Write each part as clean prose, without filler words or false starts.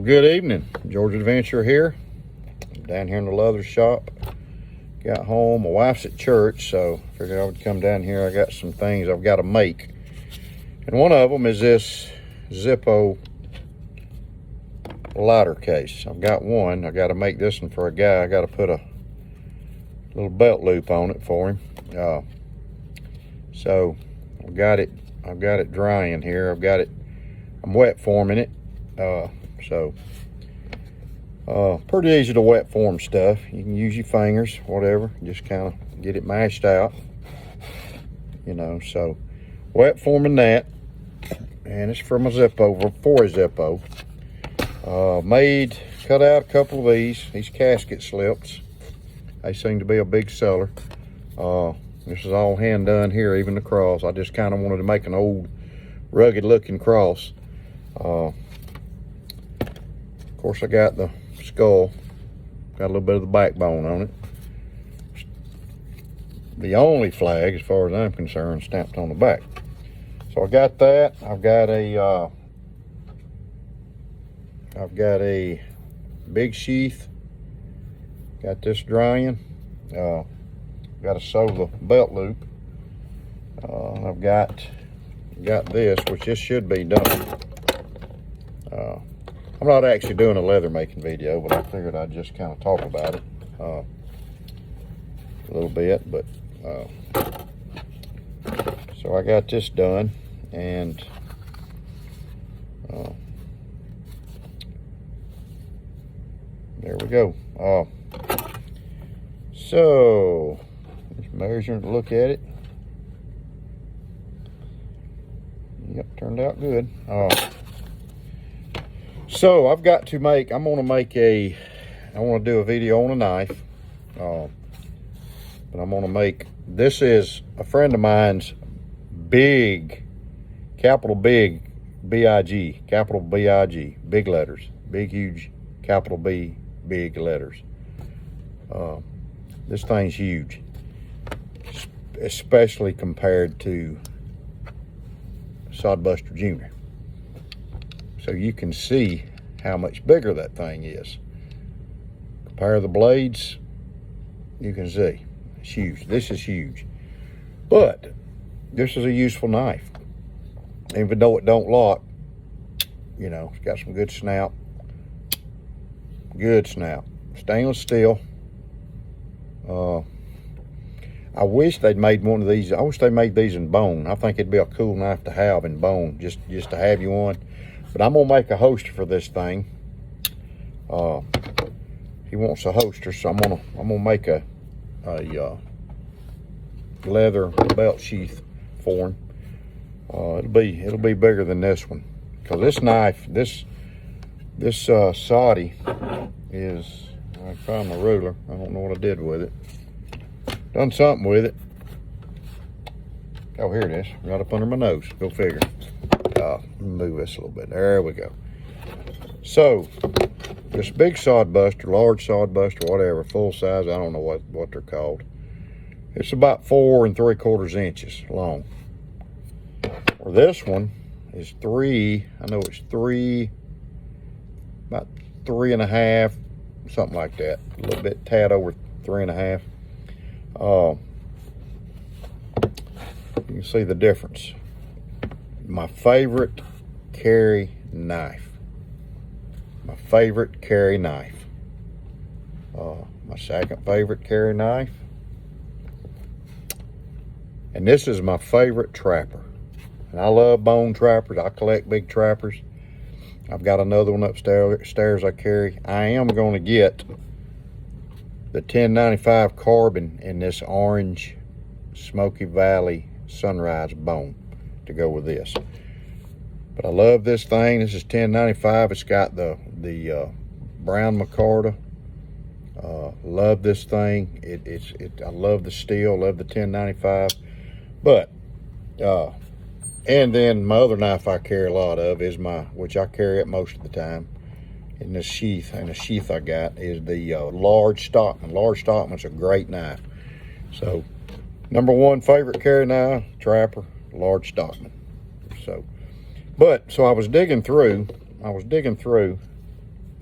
Good evening, George Adventure here. I'm down here in the leather shop. Got home, my wife's at church, so figured I would come down here. I got some things I've got to make. And one of them is this Zippo lighter case. I've got one. I got to make this one for a guy. I got to put a little belt loop on it for him. So I've got it drying here. I'm wet forming it. Pretty easy to wet form stuff. You can use your fingers, whatever, just kind of get it mashed out, so wet forming that. And it's from a Zippo, for a Zippo. Cut out a couple of these casket slips. They seem to be a big seller. This is all hand done here, even the cross. I just kind of wanted to make an old rugged looking cross. Of course, I got the skull, got a little bit of the backbone on it. The only flag, as far as I'm concerned, stamped on the back. So I got that. I've got a big sheath. Got this drying. Got to sew the belt loop. I've got this, which this should be done. I'm not actually doing a leather making video, but I figured I'd just kind of talk about it a little bit. But so I got this done, and there we go. So just measuring to look at it. Yep, turned out good. So I've got to make, I want to do a video on a knife. But I'm going to make, this is a friend of mine's big, capital big, B-I-G, capital B-I-G, big letters, big, huge, capital B, big letters. This thing's huge, especially compared to Sodbuster Jr. So you can see how much bigger that thing is. Compare the blades, you can see it's huge. This is huge, but this is a useful knife. Even though it don't lock, it's got some good snout. Good snout, stainless steel. I wish they'd made one of these. I wish they made these in bone. I think it'd be a cool knife to have in bone, just to have you one. But I'm gonna make a holster for this thing. He wants a holster, so I'm gonna make a leather belt sheath for him. It'll be bigger than this one, because this knife, this Saudi is. I found my ruler. I don't know what I did with it. Done something with it. Oh, here it is, right up under my nose. Go figure. Move this a little bit. There we go. So this big sodbuster, large sodbuster, whatever, full size, I don't know what they're called. It's about 4 3/4 inches long. Or this one is 3. I know it's 3, about 3.5, something like that. A little bit, tad over 3.5. You can see the difference. My favorite carry knife. My favorite carry knife. My second favorite carry knife. And this is my favorite trapper. And I love bone trappers. I collect big trappers. I've got another one upstairs I carry. I am going to get the 1095 carbon in this orange Smoky Valley Sunrise bone to go with this. But I love this thing. This is 1095. It's got the brown micarta. Love this thing. I love the steel. Love the 1095. But and then my other knife I carry a lot of is which I carry it most of the time in this sheath. And the sheath I got is the large Stockman. Large Stockman's a great knife. So number one favorite carry knife, trapper, large Stockman. So I was digging through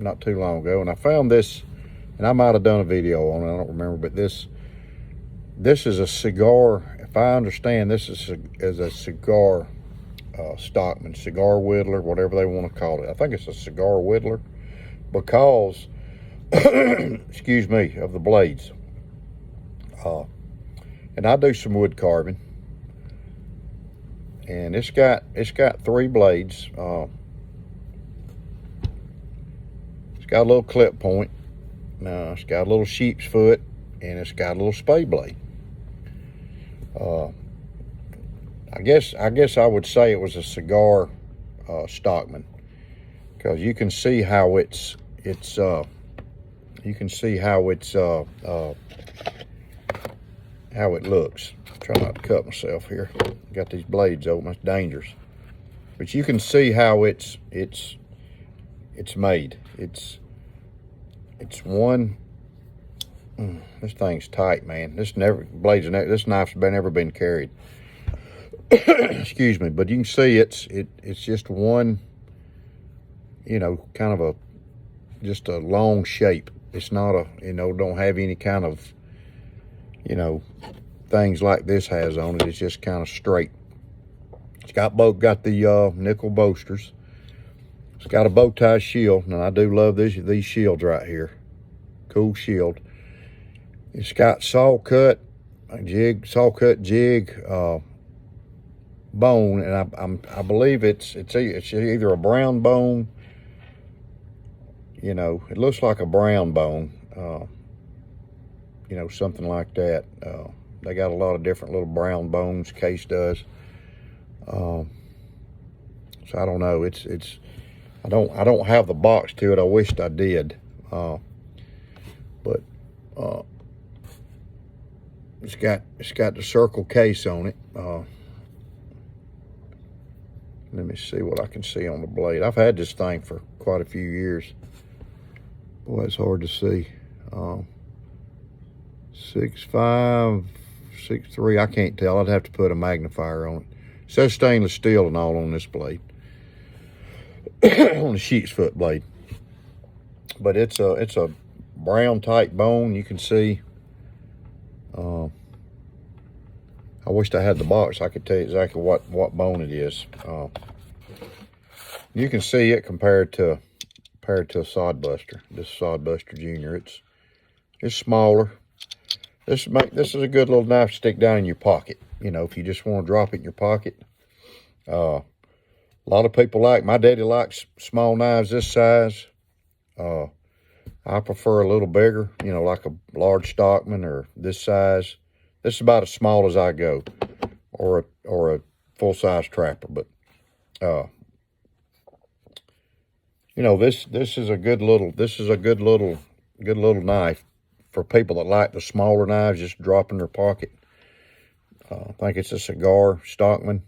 not too long ago, and I found this, and I might have done a video on it, I don't remember, but this is a cigar. If I understand, this is a cigar Stockman, cigar whittler, whatever they want to call it. I think it's a cigar whittler because, excuse me, of the blades. And I do some wood carving, and it's got 3 blades. It's got a little clip point. It's got a little sheep's foot, and it's got a little spade blade. I guess I would say it was a cigar Stockman, because you can see how it's how it looks. Try not to cut myself here. Got these blades open. It's dangerous, but you can see how it's made. It's one. This thing's tight, man. This knife's never been carried. Excuse me, but you can see it's just one, you know, kind of just a long shape. It's not a, you know, don't have any kind of, you know, things like this has on it. It's just kind of straight. It's got the nickel bolsters. It's got a bow tie shield, and I do love these shields right here. Cool shield. It's got saw cut jig bone, and I believe it's either a brown bone. You know, it looks like a brown bone. You know, something like that. They got a lot of different little brown bones. Case does. So I don't know. I don't have the box to it. I wished I did. But it's got the circle case on it. Let me see what I can see on the blade. I've had this thing for quite a few years. Boy, it's hard to see. 6'5", 6'3", I can't tell. I'd have to put a magnifier on it. It says stainless steel and all on this blade. On the sheep's foot blade. But it's a brown tight bone. You can see. I wished I had the box. I could tell you exactly what bone it is. You can see it compared to a sod buster. This sod buster junior. It's smaller. This is a good little knife to stick down in your pocket. You know, if you just want to drop it in your pocket. A lot of people my daddy likes small knives this size. I prefer a little bigger, you know, like a large Stockman or this size. This is about as small as I go, or a full-size trapper. But you know, this is a good little knife for people that like the smaller knives, just drop in their pocket. I think it's a cigar Stockman.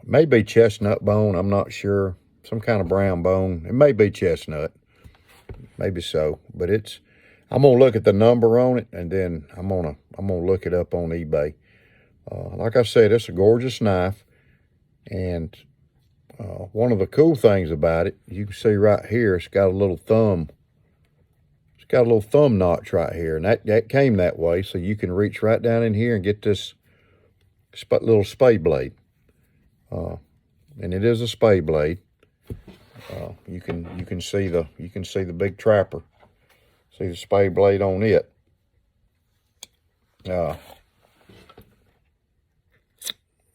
Maybe chestnut bone. I'm not sure. Some kind of brown bone. It may be chestnut. Maybe so. But I'm gonna look at the number on it, and then I'm gonna look it up on eBay. Like I said, it's a gorgeous knife, and one of the cool things about it, you can see right here, it's got a little thumb. It's got a little thumb notch right here, and that came that way, so you can reach right down in here and get this little spade blade. And it is a spade blade. You can see the big trapper. See the spade blade on it.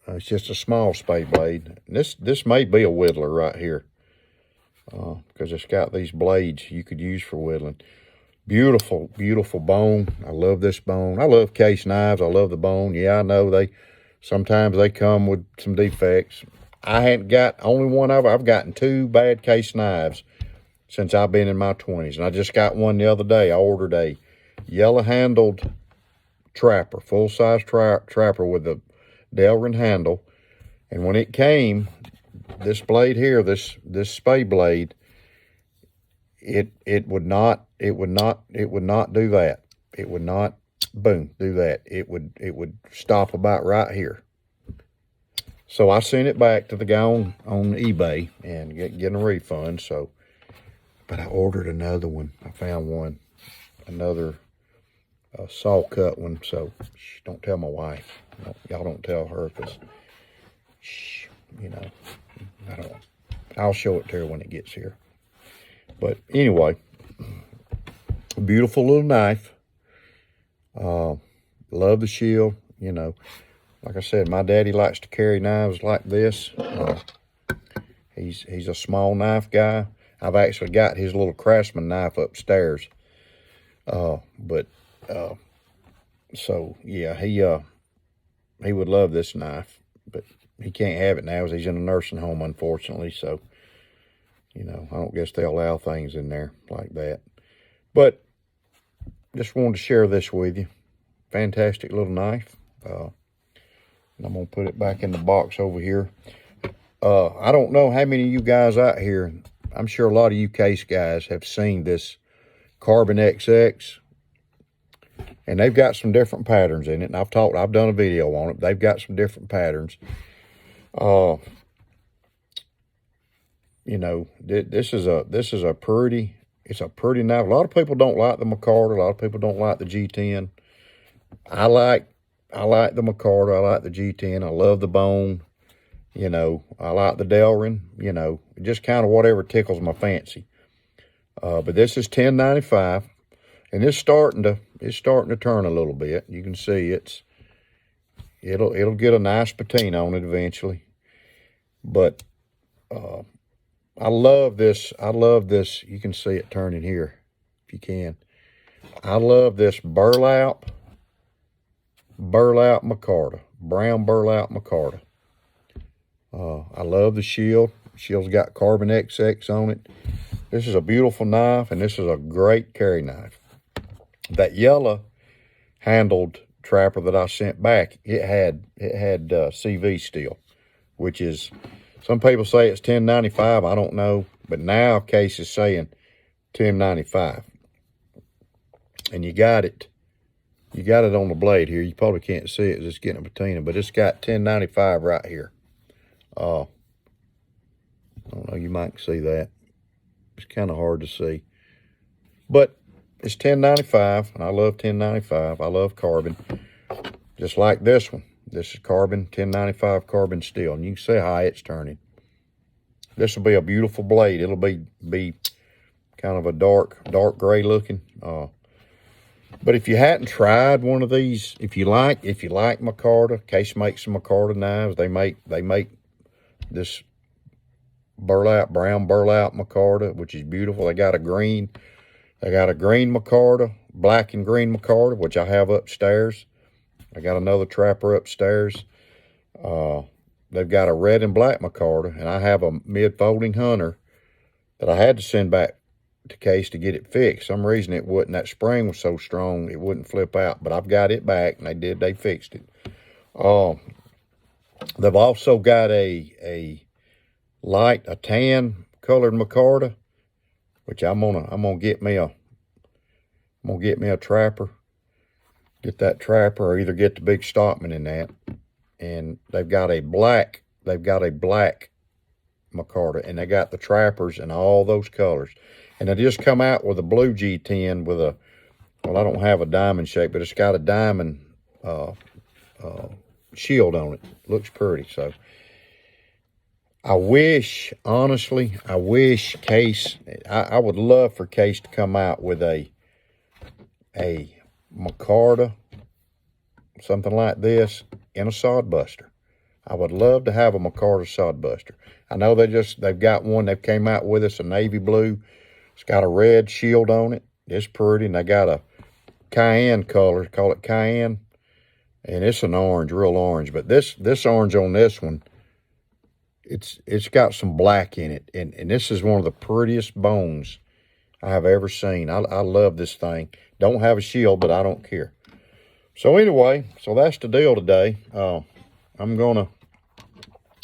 It's just a small spade blade. And this may be a whittler right here, because it's got these blades you could use for whittling. Beautiful, beautiful bone. I love this bone. I love case knives. I love the bone. Yeah, I know sometimes they come with some defects. I hadn't got only one I've gotten 2 bad case knives since I've been in my 20s. And I just got one the other day. I ordered a yellow-handled trapper, full-size trapper with a Delrin handle. And when it came, this blade here, this spade blade, it would not do that. It would not, boom, do that. It would stop about right here. So I sent it back to the guy on eBay and getting a refund. So but I ordered another one. I found one, another saw cut one. So shh, don't tell my wife. Y'all don't tell her, because you know, I don't. I'll show it to her when it gets here. But anyway, beautiful little knife. Love the shield. You know, like I said, my daddy likes to carry knives like this. He's a small knife guy. I've actually got his little Craftsman knife upstairs. So yeah, he would love this knife, but he can't have it now as he's in a nursing home, unfortunately. So, you know, I don't guess they allow things in there like that. But just wanted to share this with you. Fantastic little knife. And I'm going to put it back in the box over here. I don't know how many of you guys out here, I'm sure a lot of you case guys have seen this CASEXX. And they've got some different patterns in it. And I've done a video on it. They've got some different patterns. You know, this is a pretty knife. A lot of people don't like the micarta. A lot of people don't like the G10. I like the micarta. I like the G10. I love the bone. You know, I like the Delrin. You know, just kind of whatever tickles my fancy. But this is $10.95, and it's starting to turn a little bit. You can see it'll get a nice patina on it eventually. But I love this. You can see it turning here, if you can. I love this burlap micarta, brown burlap micarta. I love the shield. The shield's got carbon XX on it. This is a beautiful knife, and this is a great carry knife. That yellow handled trapper that I sent back, it had CV steel, which is, some people say it's $10.95. I don't know, but now Case is saying $10.95. And you got it on the blade here. You probably can't see it, it's getting a patina, but it's got $10.95 right here. I don't know, you might see that. It's kind of hard to see, but it's $10.95, and I love $10.95. I love carbon, just like this one. This is carbon, $10.95 carbon steel, and you can see how it's turning. This will be a beautiful blade. It'll be kind of a dark gray looking. But if you hadn't tried one of these, if you like micarta, Case makes some micarta knives. They make this brown burlap micarta, which is beautiful. They got a green micarta, black and green micarta, which I have upstairs. I got another trapper upstairs. They've got a red and black micarta, and I have a mid-folding hunter that I had to send back to Case to get it fixed. Some reason it wouldn't, that spring was so strong it wouldn't flip out, but I've got it back, and they fixed it. They've also got a tan colored micarta, which I'm gonna get me a trapper, get that trapper, or either get the big Stockman in that. And they've got a black micarta, and they got the trappers in all those colors. And they just come out with a blue G10 with a, well, I don't have a diamond shape, but it's got a diamond shield on it. Looks pretty. So honestly, I wish Case, I would love for Case to come out with a micarta, something like this, in a sod buster. I would love to have a micarta sod buster. I know they've got one, they've came out with us, a navy blue. It's got a red shield on it. It's pretty, and they got a cayenne color, call it cayenne. And it's an orange, real orange. But this orange on this one, it's got some black in it. And this is one of the prettiest bones I have ever seen. I love this thing. Don't have a shield, but I don't care. So anyway, so that's the deal today. I'm gonna,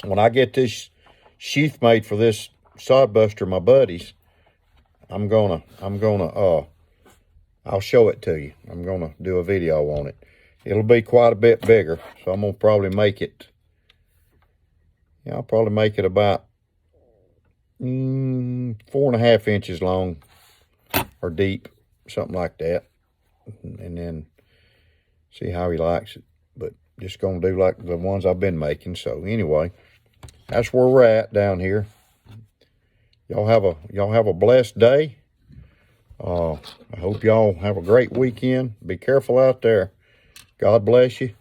when I get this sheath made for this sod buster, my buddies, I'll show it to you. I'm gonna do a video on it. It'll be quite a bit bigger, so I'm gonna probably make it, I'll probably make it about 4.5 inches long or deep, something like that. And then see how he likes it. But just gonna do like the ones I've been making. So anyway, that's where we're at down here. Y'all have a blessed day. I hope y'all have a great weekend. Be careful out there. God bless you.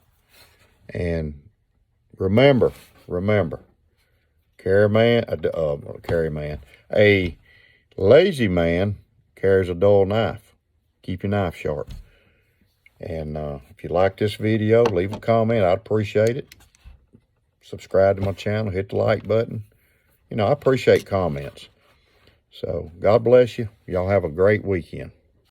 And remember, a lazy man carries a dull knife. Keep your knife sharp. And if you like this video, leave a comment. I'd appreciate it. Subscribe to my channel. Hit the like button. You know, I appreciate comments. So, God bless you. Y'all have a great weekend.